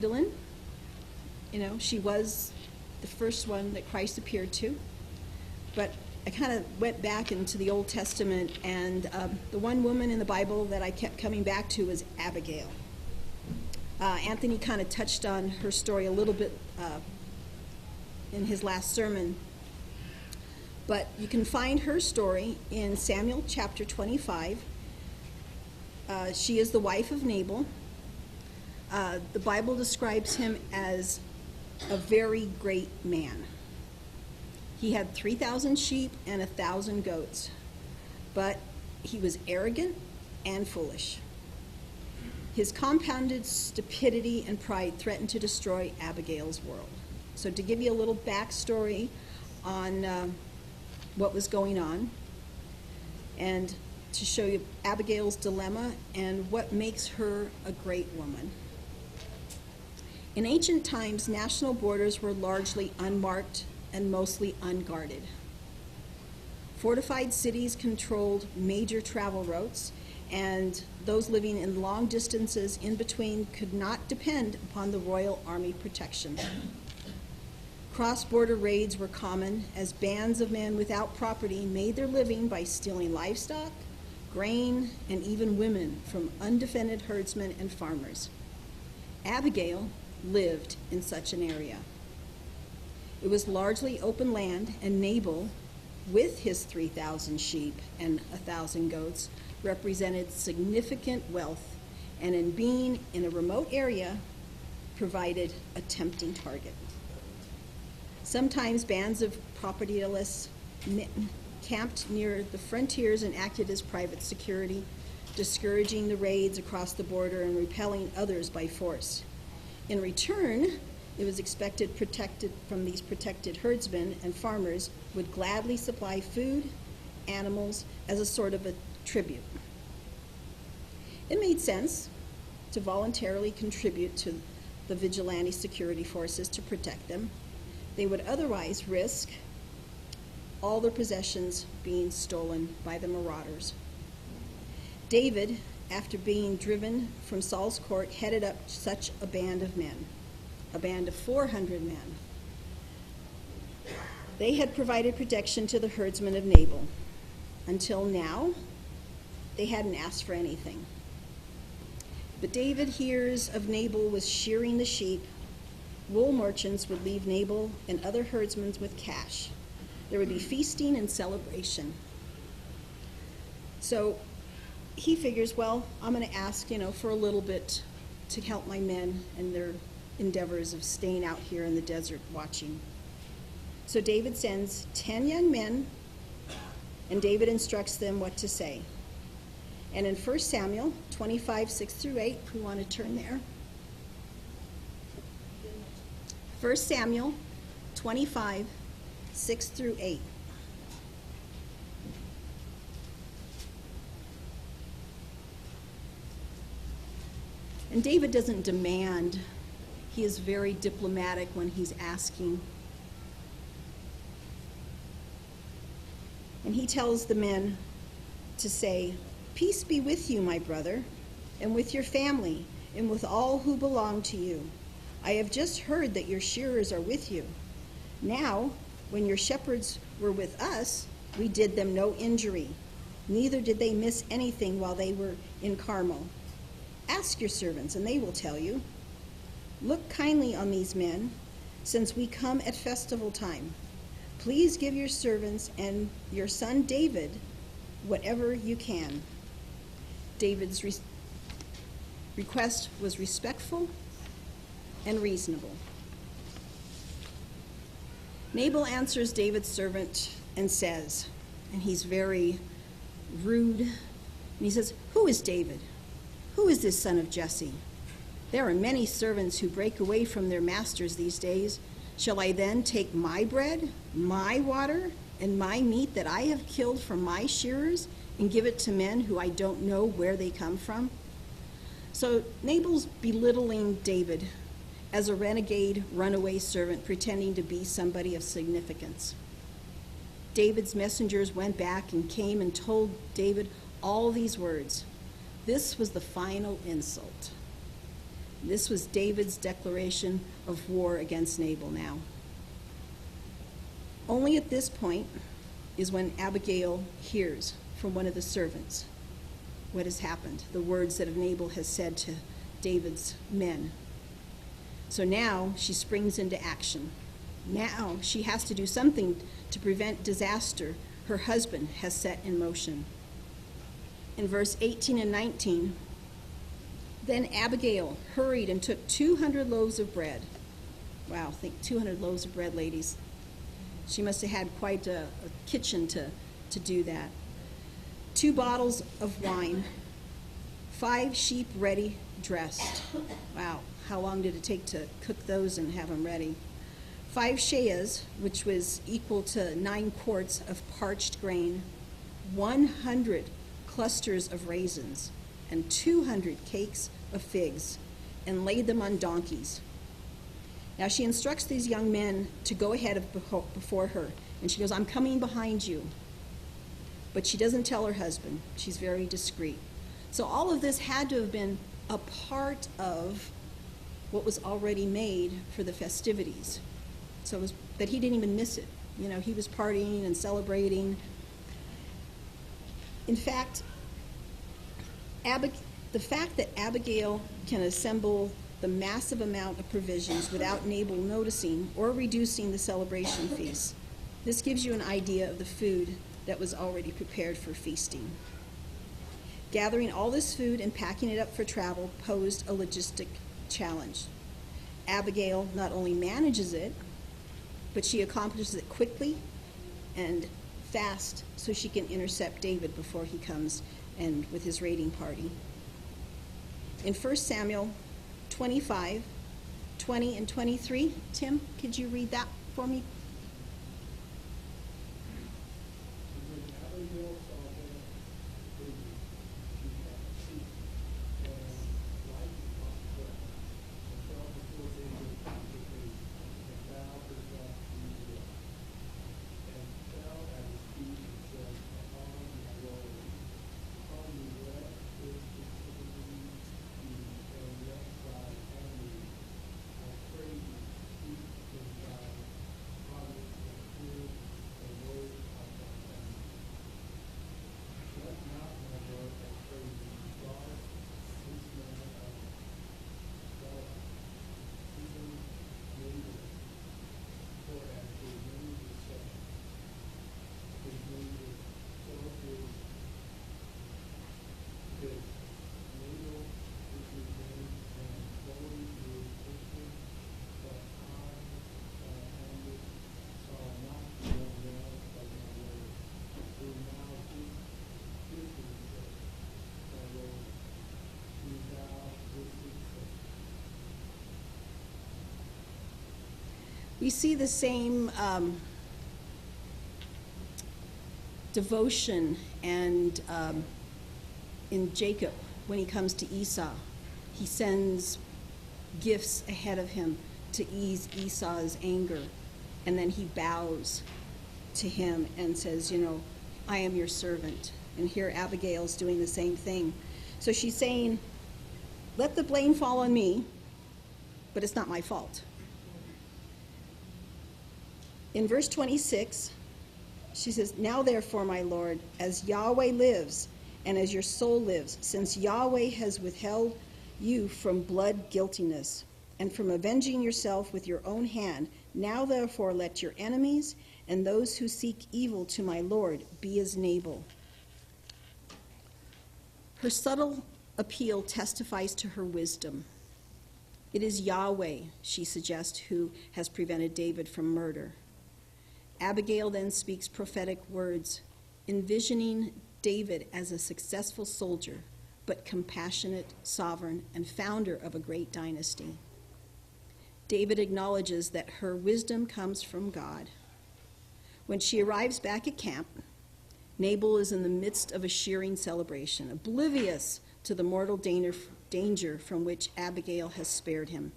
Magdalene. She was the first one that Christ appeared to. But I kind of went back into the Old Testament, and the one woman in the Bible that I kept coming back to was Abigail. Anthony kind of touched on her story a little bit in his last sermon. But you can find her story in Samuel chapter 25. She is the wife of Nabal. The Bible describes him as a very great man. He had 3,000 sheep and 1,000 goats, but he was arrogant and foolish. His compounded stupidity and pride threatened to destroy Abigail's world. So to give you a little backstory on what was going on, and to show you Abigail's dilemma and what makes her a great woman. In ancient times, national borders were largely unmarked and mostly unguarded. Fortified cities controlled major travel routes, and those living in long distances in between could not depend upon the royal army protection. Cross-border raids were common, as bands of men without property made their living by stealing livestock, grain, and even women from undefended herdsmen and farmers. Abigail lived in such an area. It was largely open land, and Nabal, with his 3,000 sheep and 1,000 goats, represented significant wealth, and in being in a remote area, provided a tempting target. Sometimes bands of propertyless camped near the frontiers and acted as private security, discouraging the raids across the border and repelling others by force. In return, it was expected these protected herdsmen and farmers would gladly supply food, animals, as a sort of a tribute. It made sense to voluntarily contribute to the vigilante security forces to protect them. They would otherwise risk all their possessions being stolen by the marauders. David, after being driven from Saul's court, headed up such a band of men, a band of 400 men. They had provided protection to the herdsmen of Nabal. Until now, they hadn't asked for anything. But David hears of Nabal was shearing the sheep. Wool merchants would leave Nabal and other herdsmen with cash. There would be feasting and celebration. So he figures, well, I'm going to ask, for a little bit to help my men in their endeavors of staying out here in the desert watching. So David sends 10 young men, and David instructs them what to say. And in 1 Samuel 25, 6 through 8, if we want to turn there. 1 Samuel 25, 6 through 8. And David doesn't demand. He is very diplomatic when he's asking. And he tells the men to say, "Peace be with you, my brother, and with your family, and with all who belong to you. I have just heard that your shearers are with you. Now, when your shepherds were with us, we did them no injury. Neither did they miss anything while they were in Carmel. Ask your servants, and they will tell you. Look kindly on these men, since we come at festival time. Please give your servants and your son David whatever you can." David's request was respectful and reasonable. Nabal answers David's servant and says, and he's very rude, and he says, "Who is David? Who is this son of Jesse? There are many servants who break away from their masters these days. Shall I then take my bread, my water, and my meat that I have killed from my shearers and give it to men who I don't know where they come from?" So Nabal's belittling David as a renegade, runaway servant pretending to be somebody of significance. David's messengers went back and came and told David all these words. This was the final insult. This was David's declaration of war against Nabal now. Only at this point is when Abigail hears from one of the servants what has happened, the words that Nabal has said to David's men. So now she springs into action. Now she has to do something to prevent disaster her husband has set in motion. In verse 18 and 19, then Abigail hurried and took 200 loaves of bread. Wow, think 200 loaves of bread, ladies. She must have had quite a kitchen to do that. 2 bottles of wine, 5 sheep ready dressed. Wow, how long did it take to cook those and have them ready? 5 shayas, which was equal to 9 quarts of parched grain, 100 clusters of raisins, and 200 cakes of figs, and laid them on donkeys. Now she instructs these young men to go ahead before her, and she goes, I'm coming behind you. But she doesn't tell her husband. She's very discreet. So all of this had to have been a part of what was already made for the festivities. So it was that he didn't even miss it. You know, he was partying and celebrating. In fact, the fact that Abigail can assemble the massive amount of provisions without Nabal noticing or reducing the celebration feast, this gives you an idea of the food that was already prepared for feasting. Gathering all this food and packing it up for travel posed a logistic challenge. Abigail not only manages it, but she accomplishes it quickly and fast so she can intercept David before he comes and with his raiding party. In 1 Samuel 25, 20 and 23, Tim, could you read that for me? We see the same devotion and in Jacob when he comes to Esau. He sends gifts ahead of him to ease Esau's anger, and then he bows to him and says, you know, I am your servant. And here Abigail's doing the same thing. So she's saying, let the blame fall on me, but it's not my fault. In verse 26, she says, now therefore, my Lord, as Yahweh lives, and as your soul lives, since Yahweh has withheld you from blood guiltiness, and from avenging yourself with your own hand, now therefore let your enemies and those who seek evil to my Lord be as Nabal. Her subtle appeal testifies to her wisdom. It is Yahweh, she suggests, who has prevented David from murder. Abigail then speaks prophetic words, envisioning David as a successful soldier, but compassionate, sovereign, and founder of a great dynasty. David acknowledges that her wisdom comes from God. When she arrives back at camp, Nabal is in the midst of a shearing celebration, oblivious to the mortal danger from which Abigail has spared him.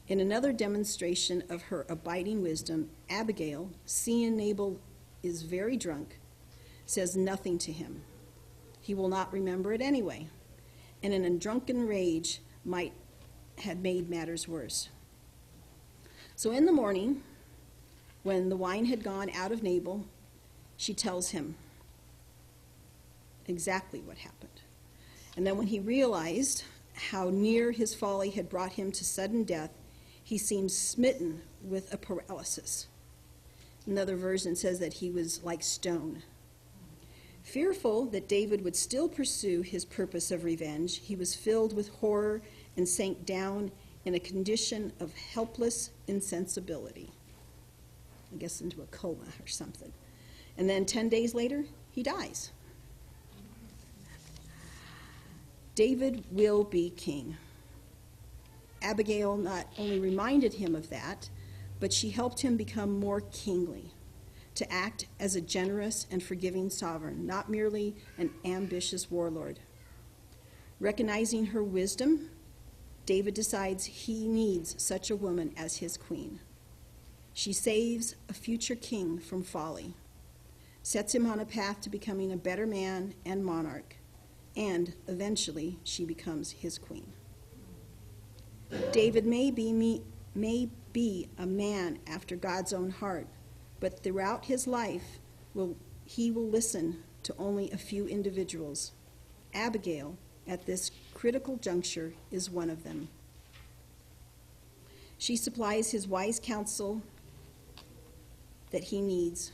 In another demonstration of her abiding wisdom, Abigail, seeing Nabal is very drunk, says nothing to him. He will not remember it anyway, and in a drunken rage might had made matters worse. So in the morning, when the wine had gone out of Nabal, she tells him exactly what happened. And then when he realized how near his folly had brought him to sudden death, he seemed smitten with a paralysis. Another version says that he was like stone. Fearful that David would still pursue his purpose of revenge, he was filled with horror and sank down in a condition of helpless insensibility. I guess into a coma or something. And then 10 days later, he dies. David will be king. Abigail not only reminded him of that, but she helped him become more kingly, to act as a generous and forgiving sovereign, not merely an ambitious warlord. Recognizing her wisdom, David decides he needs such a woman as his queen. She saves a future king from folly, sets him on a path to becoming a better man and monarch, and eventually she becomes his queen. David may be a man after God's own heart, but throughout his life he will listen to only a few individuals. Abigail, at this critical juncture, is one of them. She supplies his wise counsel that he needs.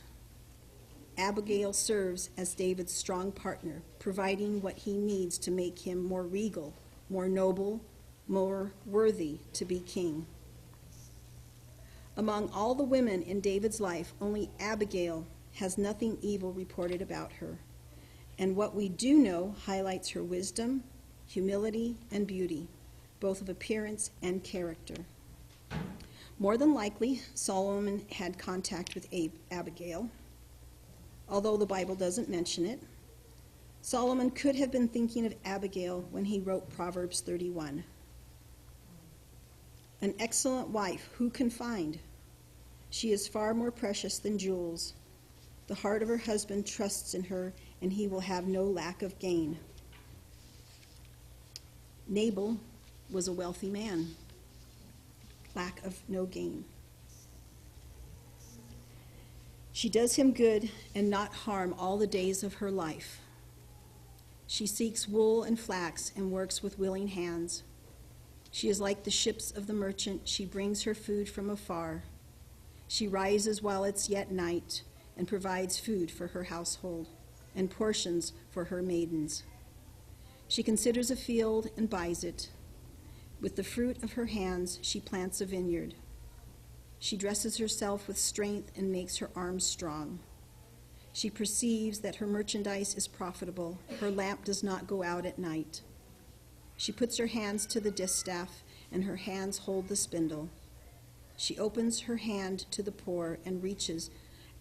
Abigail serves as David's strong partner, providing what he needs to make him more regal, more noble, more worthy to be king. Among all the women in David's life, only Abigail has nothing evil reported about her. And what we do know highlights her wisdom, humility, and beauty, both of appearance and character. More than likely, Solomon had contact with Abigail. Although the Bible doesn't mention it, Solomon could have been thinking of Abigail when he wrote Proverbs 31. An excellent wife who can find? She is far more precious than jewels. The heart of her husband trusts in her, and he will have no lack of gain. Nabal was a wealthy man. Lack of no gain. She does him good and not harm all the days of her life. She seeks wool and flax and works with willing hands. She is like the ships of the merchant. She brings her food from afar. She rises while it's yet night and provides food for her household and portions for her maidens. She considers a field and buys it. With the fruit of her hands, she plants a vineyard. She dresses herself with strength and makes her arms strong. She perceives that her merchandise is profitable. Her lamp does not go out at night. She puts her hands to the distaff, and her hands hold the spindle. She opens her hand to the poor and reaches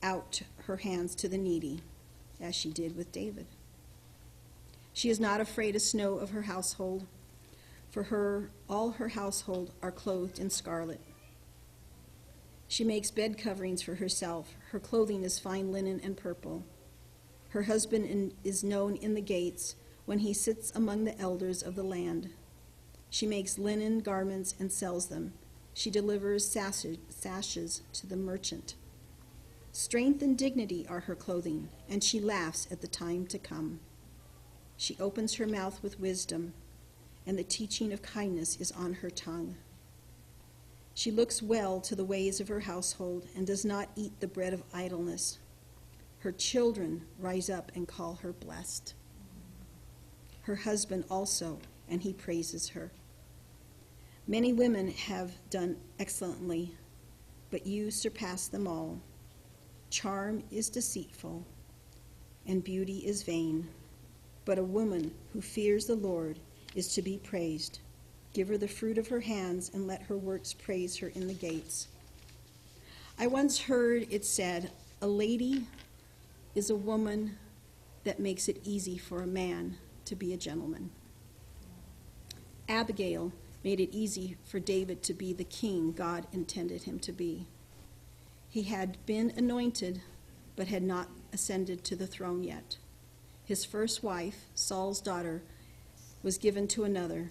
out her hands to the needy, as she did with David. She is not afraid of snow of her household. For her, all her household are clothed in scarlet. She makes bed coverings for herself. Her clothing is fine linen and purple. Her husband is known in the gates when he sits among the elders of the land. She makes linen garments and sells them. She delivers sashes to the merchant. Strength and dignity are her clothing, and she laughs at the time to come. She opens her mouth with wisdom, and the teaching of kindness is on her tongue. She looks well to the ways of her household and does not eat the bread of idleness. Her children rise up and call her blessed. Her husband also, and he praises her. Many women have done excellently, but you surpass them all. Charm is deceitful, and beauty is vain, but a woman who fears the Lord is to be praised. Give her the fruit of her hands, and let her works praise her in the gates. I once heard it said, a lady is a woman that makes it easy for a man to be a gentleman. Abigail made it easy for David to be the king God intended him to be. He had been anointed, but had not ascended to the throne yet. His first wife, Saul's daughter, was given to another.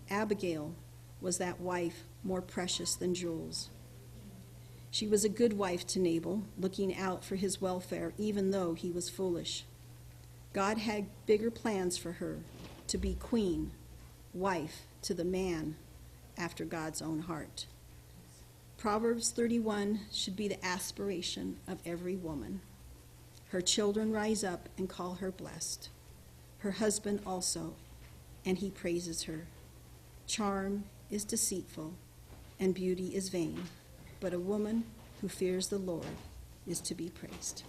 Abigail was that wife more precious than jewels. She was a good wife to Nabal, looking out for his welfare even though he was foolish. God had bigger plans for her, to be queen, wife to the man after God's own heart. Proverbs 31 should be the aspiration of every woman. Her children rise up and call her blessed. Her husband also, and he praises her. Charm is deceitful, and beauty is vain, but a woman who fears the Lord is to be praised.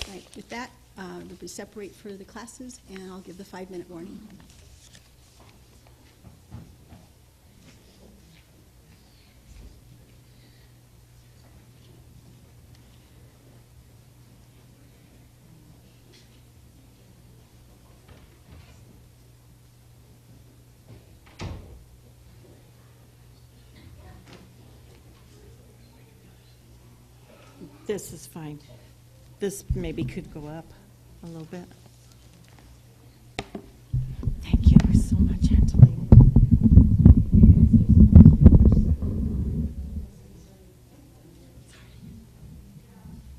All right, with that, we separate for the classes, and I'll give the 5-minute warning. This is fine. This maybe could go up a little bit. Thank you so much, Angeline.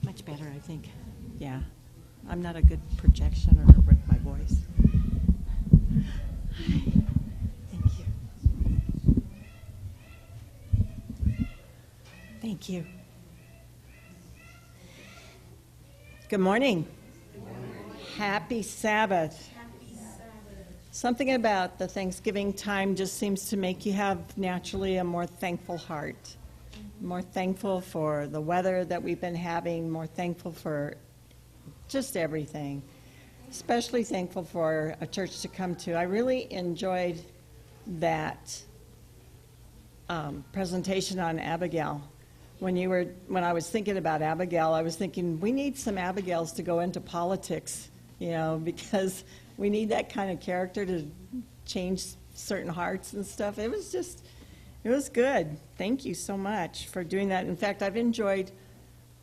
Much better, I think. Yeah. I'm not a good projectioner with my voice. Thank you. Thank you. Good morning. Good morning. Happy Sabbath. Happy Sabbath. Something about the Thanksgiving time just seems to make you have naturally a more thankful heart. More thankful for the weather that we've been having, more thankful for just everything. Especially thankful for a church to come to. I really enjoyed that presentation on Abigail. When I was thinking about Abigail, I was thinking we need some Abigails to go into politics, because we need that kind of character to change certain hearts and stuff. It was good. Thank you so much for doing that. In fact, I've enjoyed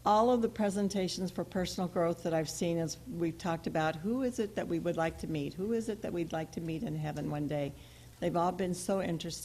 all of the presentations for personal growth that I've seen as we've talked about who is it that we would like to meet? Who is it that we'd like to meet in heaven one day? They've all been so interesting.